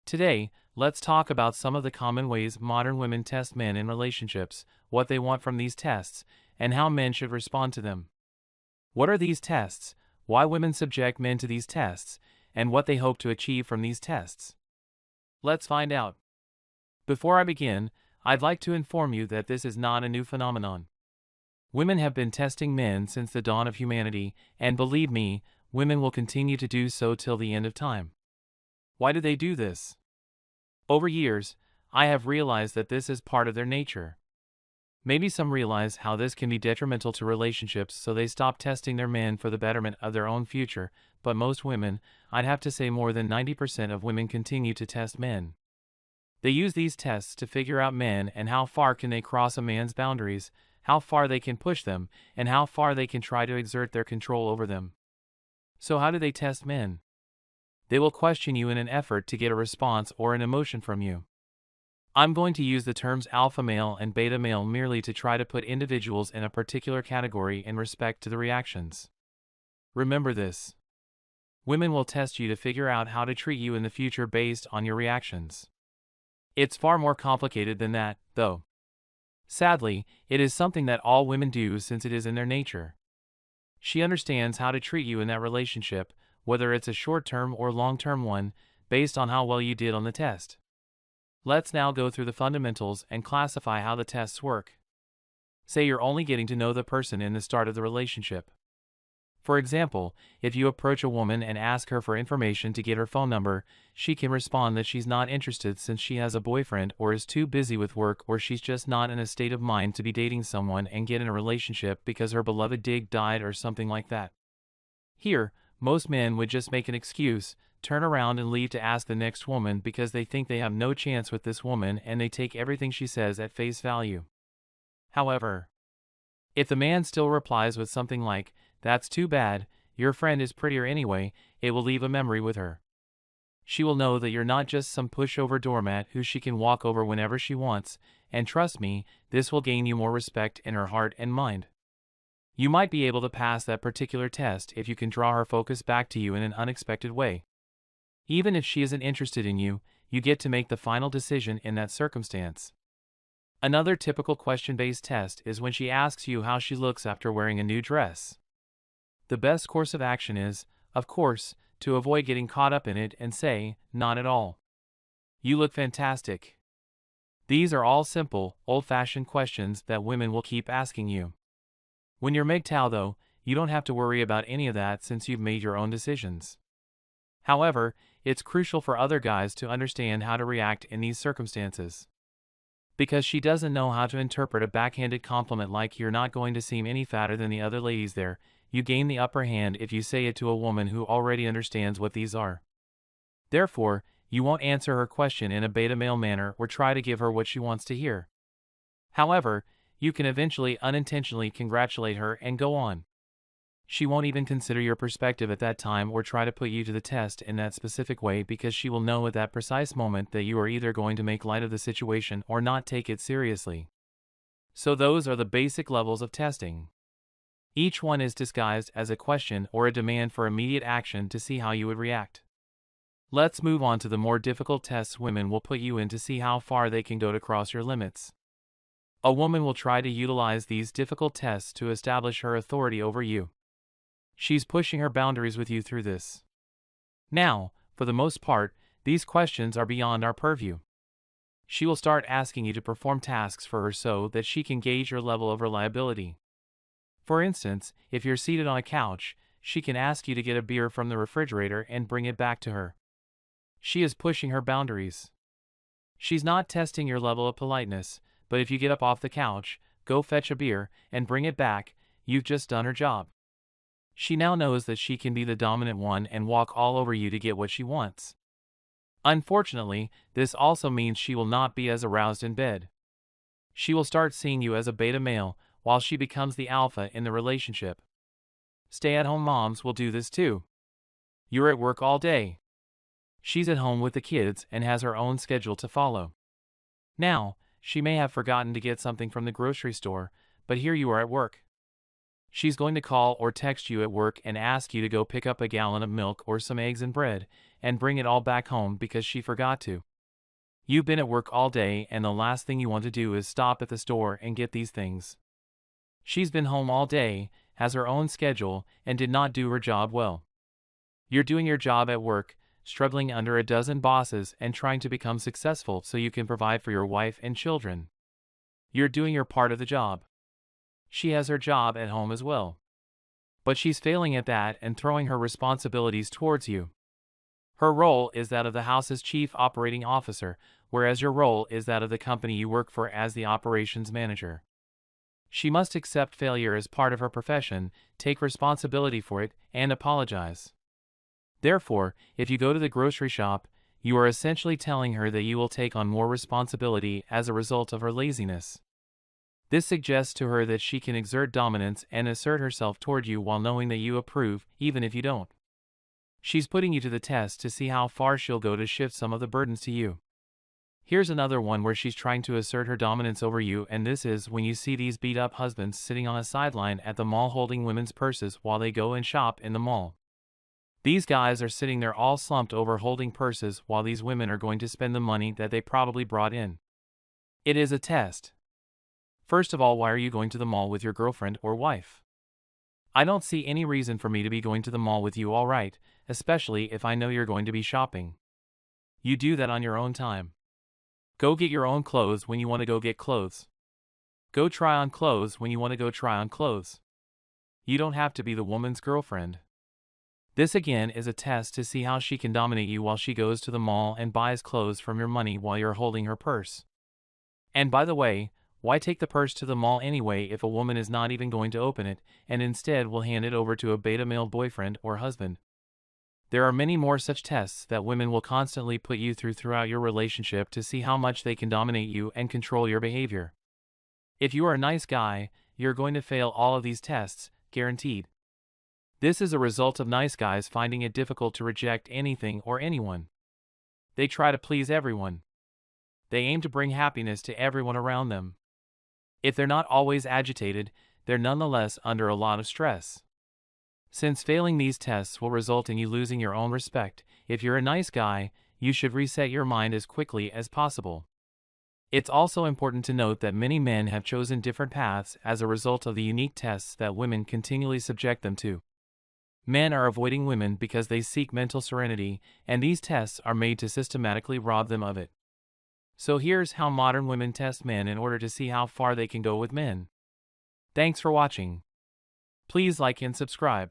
Today, let's talk about some of the common ways modern women test men in relationships, what they want from these tests, and how men should respond to them. What are these tests, why women subject men to these tests, and what they hope to achieve from these tests? Let's find out. Before I begin, I'd like to inform you that this is not a new phenomenon. Women have been testing men since the dawn of humanity, and believe me, women will continue to do so till the end of time. Why do they do this? Over years, I have realized that this is part of their nature. Maybe some realize how this can be detrimental to relationships, so they stop testing their men for the betterment of their own future, but most women, I'd have to say more than 90% of women, continue to test men. They use these tests to figure out men and how far can they cross a man's boundaries, how far they can push them, and how far they can try to exert their control over them. So how do they test men? They will question you in an effort to get a response or an emotion from you. I'm going to use the terms alpha male and beta male merely to try to put individuals in a particular category in respect to the reactions. Remember this. Women will test you to figure out how to treat you in the future based on your reactions. It's far more complicated than that, though. Sadly, it is something that all women do since it is in their nature. She understands how to treat you in that relationship, whether it's a short-term or long-term one, based on how well you did on the test. Let's now go through the fundamentals and classify how the tests work. Say you're only getting to know the person in the start of the relationship. For example, if you approach a woman and ask her for information to get her phone number, she can respond that she's not interested since she has a boyfriend or is too busy with work, or she's just not in a state of mind to be dating someone and get in a relationship because her beloved dig died or something like that. Here, most men would just make an excuse, turn around and leave to ask the next woman because they think they have no chance with this woman and they take everything she says at face value. However, if the man still replies with something like, "That's too bad, your friend is prettier anyway," it will leave a memory with her. She will know that you're not just some pushover doormat who she can walk over whenever she wants, and trust me, this will gain you more respect in her heart and mind. You might be able to pass that particular test if you can draw her focus back to you in an unexpected way. Even if she isn't interested in you, you get to make the final decision in that circumstance. Another typical question-based test is when she asks you how she looks after wearing a new dress. The best course of action is, of course, to avoid getting caught up in it and say, "Not at all. You look fantastic." These are all simple, old-fashioned questions that women will keep asking you. When you're mgtow, though, you don't have to worry about any of that since you've made your own decisions. However, it's crucial for other guys to understand how to react in these circumstances. Because she doesn't know how to interpret a backhanded compliment like "you're not going to seem any fatter than the other ladies there," you gain the upper hand if you say it to a woman who already understands what these are. Therefore, you won't answer her question in a beta male manner or try to give her what she wants to hear. However, you can eventually unintentionally congratulate her and go on. She won't even consider your perspective at that time or try to put you to the test in that specific way because she will know at that precise moment that you are either going to make light of the situation or not take it seriously. So those are the basic levels of testing. Each one is disguised as a question or a demand for immediate action to see how you would react. Let's move on to the more difficult tests women will put you in to see how far they can go to cross your limits. A woman will try to utilize these difficult tests to establish her authority over you. She's pushing her boundaries with you through this. Now, for the most part, these questions are beyond our purview. She will start asking you to perform tasks for her so that she can gauge your level of reliability. For instance, if you're seated on a couch, she can ask you to get a beer from the refrigerator and bring it back to her. She is pushing her boundaries. She's not testing your level of politeness, but if you get up off the couch, go fetch a beer, and bring it back, you've just done her job. She now knows that she can be the dominant one and walk all over you to get what she wants. Unfortunately, this also means she will not be as aroused in bed. She will start seeing you as a beta male, while she becomes the alpha in the relationship. Stay-at-home moms will do this too. You're at work all day. She's at home with the kids and has her own schedule to follow. Now, she may have forgotten to get something from the grocery store, but here you are at work. She's going to call or text you at work and ask you to go pick up a gallon of milk or some eggs and bread, and bring it all back home because she forgot to. You've been at work all day and the last thing you want to do is stop at the store and get these things. She's been home all day, has her own schedule, and did not do her job well. You're doing your job at work, struggling under a dozen bosses and trying to become successful so you can provide for your wife and children. You're doing your part of the job. She has her job at home as well. But she's failing at that and throwing her responsibilities towards you. Her role is that of the house's chief operating officer, whereas your role is that of the company you work for as the operations manager. She must accept failure as part of her profession, take responsibility for it, and apologize. Therefore, if you go to the grocery shop, you are essentially telling her that you will take on more responsibility as a result of her laziness. This suggests to her that she can exert dominance and assert herself toward you while knowing that you approve, even if you don't. She's putting you to the test to see how far she'll go to shift some of the burdens to you. Here's another one where she's trying to assert her dominance over you, and this is when you see these beat-up husbands sitting on a sideline at the mall holding women's purses while they go and shop in the mall. These guys are sitting there all slumped over holding purses while these women are going to spend the money that they probably brought in. It is a test. First of all, why are you going to the mall with your girlfriend or wife? I don't see any reason for me to be going to the mall with you, all right, especially if I know you're going to be shopping. You do that on your own time. Go get your own clothes when you want to go get clothes. Go try on clothes when you want to go try on clothes. You don't have to be the woman's girlfriend. This again is a test to see how she can dominate you while she goes to the mall and buys clothes from your money while you're holding her purse. And by the way, why take the purse to the mall anyway if a woman is not even going to open it and instead will hand it over to a beta male boyfriend or husband? There are many more such tests that women will constantly put you through throughout your relationship to see how much they can dominate you and control your behavior. If you are a nice guy, you're going to fail all of these tests, guaranteed. This is a result of nice guys finding it difficult to reject anything or anyone. They try to please everyone. They aim to bring happiness to everyone around them. If they're not always agitated, they're nonetheless under a lot of stress. Since failing these tests will result in you losing your own respect, if you're a nice guy, you should reset your mind as quickly as possible. It's also important to note that many men have chosen different paths as a result of the unique tests that women continually subject them to. Men are avoiding women because they seek mental serenity, and these tests are made to systematically rob them of it. So here's how modern women test men in order to see how far they can go with men. Thanks for watching. Please like and subscribe.